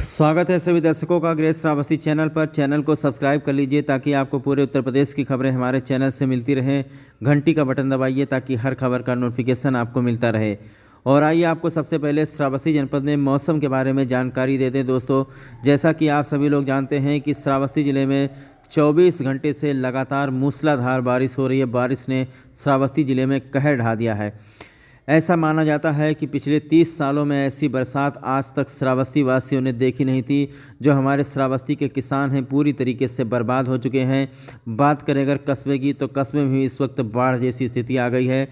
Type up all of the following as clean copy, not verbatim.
स्वागत है सभी दर्शकों का ग्रेस श्रावस्ती चैनल पर। चैनल को सब्सक्राइब कर लीजिए ताकि आपको पूरे उत्तर प्रदेश की खबरें हमारे चैनल से मिलती रहें। घंटी का बटन दबाइए ताकि हर खबर का नोटिफिकेशन आपको मिलता रहे। और आइए आपको सबसे पहले श्रावस्ती जनपद में मौसम के बारे में जानकारी दे दें। दोस्तों, जैसा कि आप सभी लोग जानते हैं कि श्रावस्ती ज़िले में 24 घंटे से लगातार मूसलाधार बारिश हो रही है। बारिश ने श्रावस्ती ज़िले में कहर ढा दिया है। ऐसा माना जाता है कि पिछले 30 सालों में ऐसी बरसात आज तक श्रावस्ती वासियों ने देखी नहीं थी। जो हमारे श्रावस्ती के किसान हैं पूरी तरीके से बर्बाद हो चुके हैं। बात करें अगर कस्बे की, तो कस्बे में भी इस वक्त बाढ़ जैसी स्थिति आ गई है।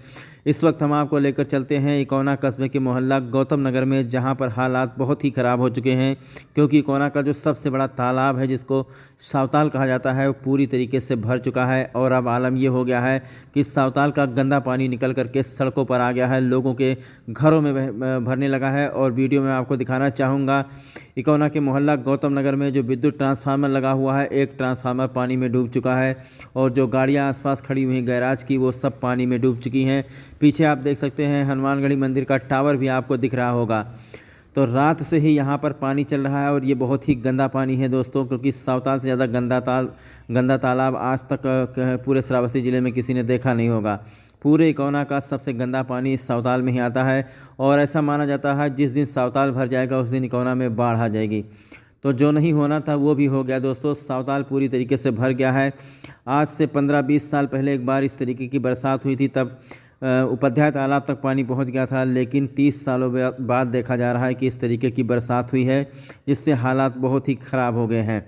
इस वक्त हम आपको लेकर चलते हैं इकोना कस्बे के मोहल्ला गौतम नगर में, जहां पर हालात बहुत ही ख़राब हो चुके हैं। क्योंकि इकोना का जो सबसे बड़ा तालाब है, जिसको सावताल कहा जाता है, वो पूरी तरीके से भर चुका है। और अब आलम ये हो गया है कि सावताल का गंदा पानी निकल करके सड़कों पर आ गया है, लोगों के घरों में भरने लगा है। और वीडियो में आपको दिखाना चाहूँगा इकोना के मोहल्ला गौतम नगर में जो विद्युत ट्रांसफार्मर लगा हुआ है, एक ट्रांसफार्मर पानी में डूब चुका है। और जो गाड़ियां आसपास खड़ी हुई हैं गैराज की, वो सब पानी में डूब चुकी हैं। पीछे आप देख सकते हैं हनुमानगढ़ी मंदिर का टावर भी आपको दिख रहा होगा। तो रात से ही यहाँ पर पानी चल रहा है और ये बहुत ही गंदा पानी है दोस्तों, क्योंकि सावताल से ज़्यादा गंदा तालाब आज तक पूरे श्रावस्ती ज़िले में किसी ने देखा नहीं होगा। पूरे इकोना का सबसे गंदा पानी इस सावताल में ही आता है। और ऐसा माना जाता है जिस दिन सावताल भर जाएगा उस दिन इकोना में बाढ़ आ जाएगी। तो जो नहीं होना था वो भी हो गया दोस्तों। सावताल पूरी तरीके से भर गया है। आज से 15-20 साल पहले एक बार इस तरीके की बरसात हुई थी, तब उपाध्याय तालाब तक पानी पहुंच गया था। लेकिन 30 सालों बाद देखा जा रहा है कि इस तरीके की बरसात हुई है, जिससे हालात बहुत ही ख़राब हो गए हैं।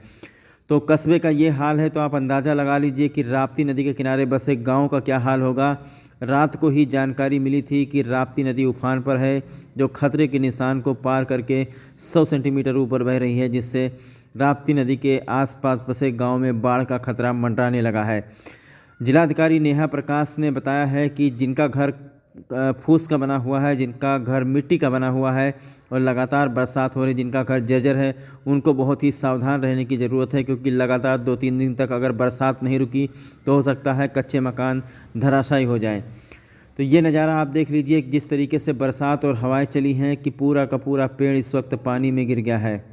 तो कस्बे का ये हाल है, तो आप अंदाज़ा लगा लीजिए कि राप्ती नदी के किनारे बसे गांव का क्या हाल होगा। रात को ही जानकारी मिली थी कि राप्ती नदी उफान पर है, जो खतरे के निशान को पार करके 100 सेंटीमीटर ऊपर बह रही है, जिससे राप्ती नदी के आसपास बसे गांव में बाढ़ का खतरा मंडराने लगा है। जिलाधिकारी नेहा प्रकाश ने बताया है कि जिनका घर फूस का बना हुआ है, जिनका घर मिट्टी का बना हुआ है और लगातार बरसात हो रही, जिनका घर जर्जर है, उनको बहुत ही सावधान रहने की ज़रूरत है। क्योंकि लगातार 2-3 दिन तक अगर बरसात नहीं रुकी तो हो सकता है कच्चे मकान धराशायी हो जाएं। तो ये नज़ारा आप देख लीजिए, जिस तरीके से बरसात और हवाएं चली हैं कि पूरा का पूरा पेड़ इस वक्त पानी में गिर गया है।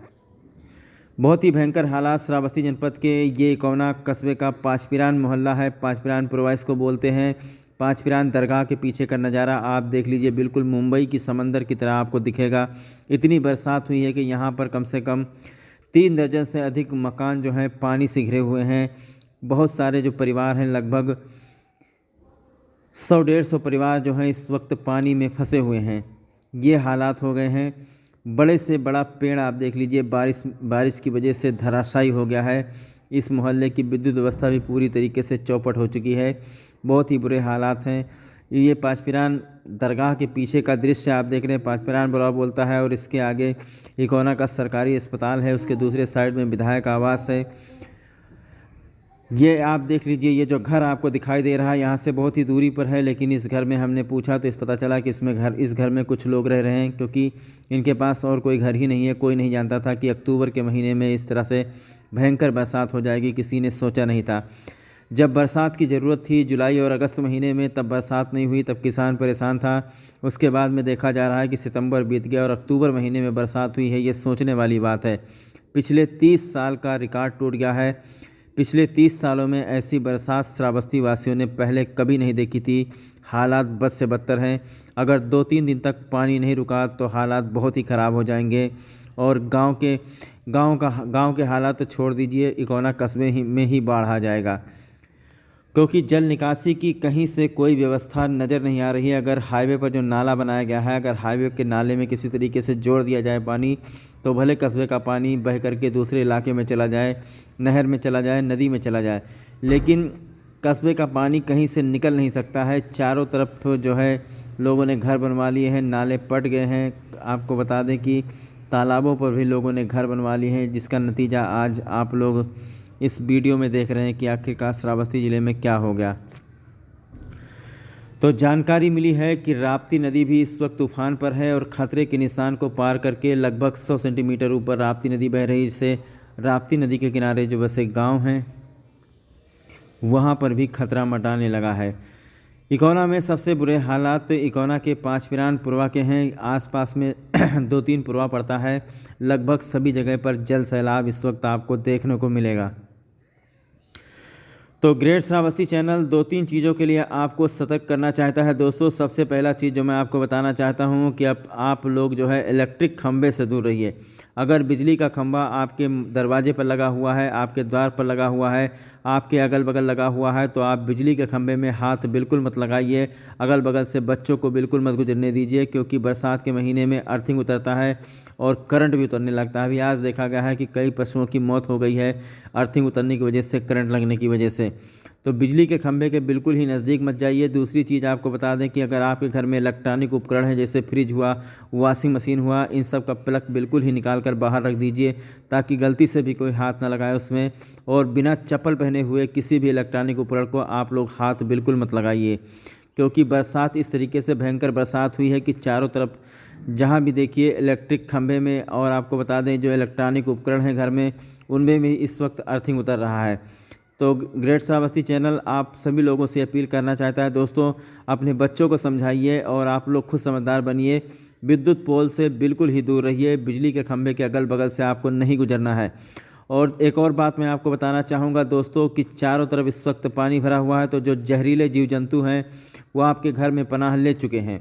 बहुत ही भयंकर हालात श्रावस्ती जनपद के ये इकोना कस्बे का पाँचपिरान मोहल्ला है। पाँचपिरान पुरवाइस को बोलते हैं। पाँचपिरान दरगाह के पीछे का नज़ारा आप देख लीजिए, बिल्कुल मुंबई की समंदर की तरह आपको दिखेगा। इतनी बरसात हुई है कि यहाँ पर कम से कम 3 दर्जन से अधिक मकान जो हैं पानी से घिरे हुए हैं। बहुत सारे जो परिवार हैं, लगभग 100-150 परिवार जो हैं इस वक्त पानी में फंसे हुए हैं। ये हालात हो गए हैं। बड़े से बड़ा पेड़ आप देख लीजिए, बारिश की वजह से धराशायी हो गया है। इस मोहल्ले की विद्युत व्यवस्था भी पूरी तरीके से चौपट हो चुकी है। बहुत ही बुरे हालात हैं। ये पाँचपिरान दरगाह के पीछे का दृश्य आप देख रहे हैं। पाँचपिरान ब्लॉक बोलता है और इसके आगे इकोना का सरकारी अस्पताल है। उसके दूसरे साइड में विधायक आवास है। ये आप देख लीजिए, ये जो घर आपको दिखाई दे रहा है यहाँ से बहुत ही दूरी पर है। लेकिन इस घर में हमने पूछा तो पता चला कि इस घर में कुछ लोग रह रहे हैं, क्योंकि इनके पास और कोई घर ही नहीं है। कोई नहीं जानता था कि अक्टूबर के महीने में इस तरह से भयंकर बरसात हो जाएगी, किसी ने सोचा नहीं था। जब बरसात की ज़रूरत थी जुलाई और अगस्त महीने में, तब बरसात नहीं हुई, तब किसान परेशान था। उसके बाद में देखा जा रहा है कि सितंबर बीत गया और अक्टूबर महीने में बरसात हुई है। ये सोचने वाली बात है। पिछले 30 साल का रिकॉर्ड टूट गया है। पिछले 30 सालों में ऐसी बरसात श्रावस्ती वासियों ने पहले कभी नहीं देखी थी। हालात बद से बदतर हैं। अगर 2-3 दिन तक पानी नहीं रुका तो हालात बहुत ही ख़राब हो जाएंगे। और गांव के हालात तो छोड़ दीजिए, इकोना कस्बे में ही बाढ़ आ जाएगा। क्योंकि जल निकासी की कहीं से कोई व्यवस्था नज़र नहीं आ रही है। अगर हाईवे पर जो नाला बनाया गया है, अगर हाईवे के नाले में किसी तरीके से जोड़ दिया जाए पानी, तो भले कस्बे का पानी बह करके दूसरे इलाके में चला जाए, नहर में चला जाए, नदी में चला जाए, लेकिन कस्बे का पानी कहीं से निकल नहीं सकता है। चारों तरफ जो है लोगों ने घर बनवा लिए हैं, नाले पट गए हैं। आपको बता दें कि तालाबों पर भी लोगों ने घर बनवा लिए हैं, जिसका नतीजा आज आप लोग इस वीडियो में देख रहे हैं कि आखिरकार श्रावस्ती ज़िले में क्या हो गया। तो जानकारी मिली है कि राप्ती नदी भी इस वक्त तूफान पर है और ख़तरे के निशान को पार करके लगभग 100 सेंटीमीटर ऊपर राप्ती नदी बह रही है। जिससे राप्ती नदी के किनारे जो बसे गांव हैं वहां पर भी खतरा मंडराने लगा है। इकोना में सबसे बुरे हालात इकोना के 5 पिरान पुरवा के हैं। आसपास में 2-3 पुरवा पड़ता है। लगभग सभी जगह पर जल सैलाब इस वक्त आपको देखने को मिलेगा। तो ग्रेट श्रावस्ती चैनल 2-3 चीज़ों के लिए आपको सतर्क करना चाहता है दोस्तों। सबसे पहला चीज़ जो मैं आपको बताना चाहता हूँ कि आप लोग जो है इलेक्ट्रिक खंभे से दूर रहिए। अगर बिजली का खंभा आपके दरवाजे पर लगा हुआ है, आपके द्वार पर लगा हुआ है, आपके अगल बगल लगा हुआ है, तो आप बिजली के खंभे में हाथ बिल्कुल मत लगाइए। अगल बगल से बच्चों को बिल्कुल मत गुजरने दीजिए, क्योंकि बरसात के महीने में अर्थिंग उतरता है और करंट भी उतरने लगता है। अभी आज देखा गया है कि कई पशुओं की मौत हो गई है अर्थिंग उतरने की वजह से, करंट लगने की वजह से। तो बिजली के खंभे के बिल्कुल ही नज़दीक मत जाइए। दूसरी चीज़ आपको बता दें कि अगर आपके घर में इलेक्ट्रॉनिक उपकरण है, जैसे फ्रिज हुआ, वॉशिंग मशीन हुआ, इन सब का प्लग बिल्कुल ही निकाल कर बाहर रख दीजिए, ताकि गलती से भी कोई हाथ ना लगाए उसमें। और बिना चप्पल पहने हुए किसी भी इलेक्ट्रॉनिक उपकरण को आप लोग हाथ बिल्कुल मत लगाइए, क्योंकि बरसात इस तरीके से भयंकर बरसात हुई है कि चारों तरफ जहाँ भी देखिए इलेक्ट्रिक खंभे में। और आपको बता दें जो इलेक्ट्रॉनिक उपकरण हैं घर में, उनमें भी इस वक्त अर्थिंग उतर रहा है। तो ग्रेट श्रावस्ती चैनल आप सभी लोगों से अपील करना चाहता है दोस्तों, अपने बच्चों को समझाइए और आप लोग खुद समझदार बनिए। विद्युत पोल से बिल्कुल ही दूर रहिए, बिजली के खंभे के अगल बगल से आपको नहीं गुजरना है। और एक और बात मैं आपको बताना चाहूँगा दोस्तों कि चारों तरफ इस वक्त पानी भरा हुआ है, तो जो जहरीले जीव जंतु हैं वो आपके घर में पनाह ले चुके हैं।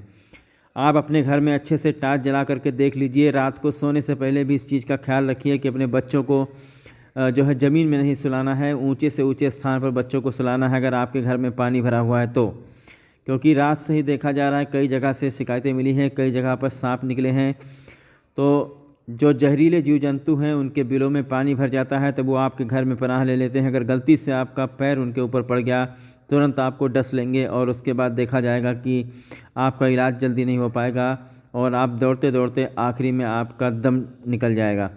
आप अपने घर में अच्छे से टार्च जला करके देख लीजिए। रात को सोने से पहले भी इस चीज़ का ख्याल रखिए कि अपने बच्चों को जो है ज़मीन में नहीं सुलाना है, ऊंचे से ऊंचे स्थान पर बच्चों को सुलाना है अगर आपके घर में पानी भरा हुआ है तो। क्योंकि रात से ही देखा जा रहा है, कई जगह से शिकायतें मिली हैं, कई जगह पर सांप निकले हैं। तो जो जहरीले जीव जंतु हैं उनके बिलों में पानी भर जाता है, तो वो आपके घर में पनाह ले लेते हैं। अगर गलती से आपका पैर उनके ऊपर पड़ गया, तुरंत आपको डस लेंगे और उसके बाद देखा जाएगा कि आपका इलाज जल्दी नहीं हो पाएगा और आप दौड़ते दौड़ते आखिरी में आपका दम निकल जाएगा।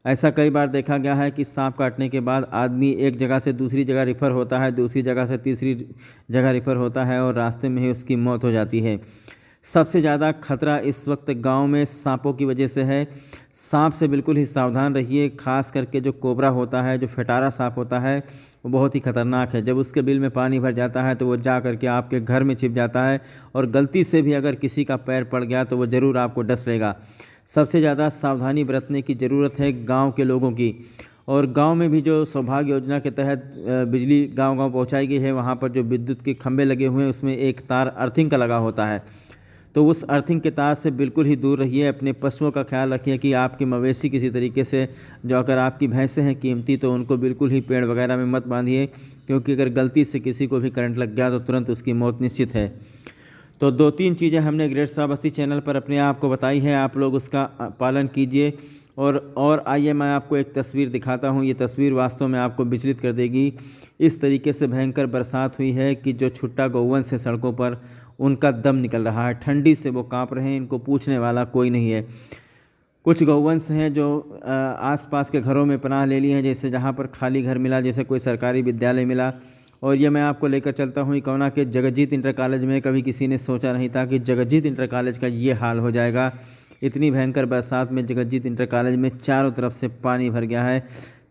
ऐसा कई बार देखा गया है कि सांप काटने के बाद आदमी एक जगह से दूसरी जगह रिफ़र होता है, दूसरी जगह से तीसरी जगह रिफ़र होता है और रास्ते में ही उसकी मौत हो जाती है। सबसे ज़्यादा खतरा इस वक्त गांव में सांपों की वजह से है। सांप से बिल्कुल ही सावधान रहिए, खास करके जो कोबरा होता है, जो फटारा सांप होता है, वो बहुत ही खतरनाक है। जब उसके बिल में पानी भर जाता है तो वो जा करके आपके घर में छिप जाता है और गलती से भी अगर किसी का पैर पड़ गया तो वो ज़रूर आपको डस लेगा। सबसे ज़्यादा सावधानी बरतने की ज़रूरत है गांव के लोगों की। और गांव में भी जो सौभाग्य योजना के तहत बिजली गांव-गांव पहुंचाई गई है, वहां पर जो विद्युत के खंभे लगे हुए हैं उसमें एक तार अर्थिंग का लगा होता है, तो उस अर्थिंग के तार से बिल्कुल ही दूर रहिए। अपने पशुओं का ख्याल रखिए कि आपके मवेशी किसी तरीके से, जो अगर आपकी भैंसें हैं कीमती, तो उनको बिल्कुल ही पेड़ वगैरह में मत बांधिए, क्योंकि अगर गलती से किसी को भी करंट लग गया तो तुरंत उसकी मौत निश्चित है। तो 2-3 चीज़ें हमने ग्रेट श्रावस्ती चैनल पर अपने आप को बताई हैं, आप लोग उसका पालन कीजिए। और आइए मैं आपको एक तस्वीर दिखाता हूँ। ये तस्वीर वास्तव में आपको विचलित कर देगी। इस तरीके से भयंकर बरसात हुई है कि जो छुट्टा गौवंश है सड़कों पर, उनका दम निकल रहा है, ठंडी से वो काँप रहे हैं, इनको पूछने वाला कोई नहीं है। कुछ गौवंश हैं जो आसपास के घरों में पनाह ले लिए हैं, जैसे जहाँ पर खाली घर मिला, जैसे कोई सरकारी विद्यालय मिला। और ये मैं आपको लेकर चलता हूँ इकोना के जगजीत इंटर कॉलेज में। कभी किसी ने सोचा नहीं था कि जगजीत इंटर कॉलेज का ये हाल हो जाएगा। इतनी भयंकर बरसात में जगजीत इंटर कॉलेज में चारों तरफ से पानी भर गया है।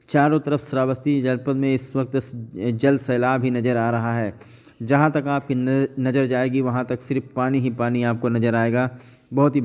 चारों तरफ श्रावस्ती जनपद में इस वक्त जल सैलाब ही नज़र आ रहा है। जहाँ तक आपकी नज़र जाएगी वहाँ तक सिर्फ पानी ही पानी आपको नज़र आएगा। बहुत ही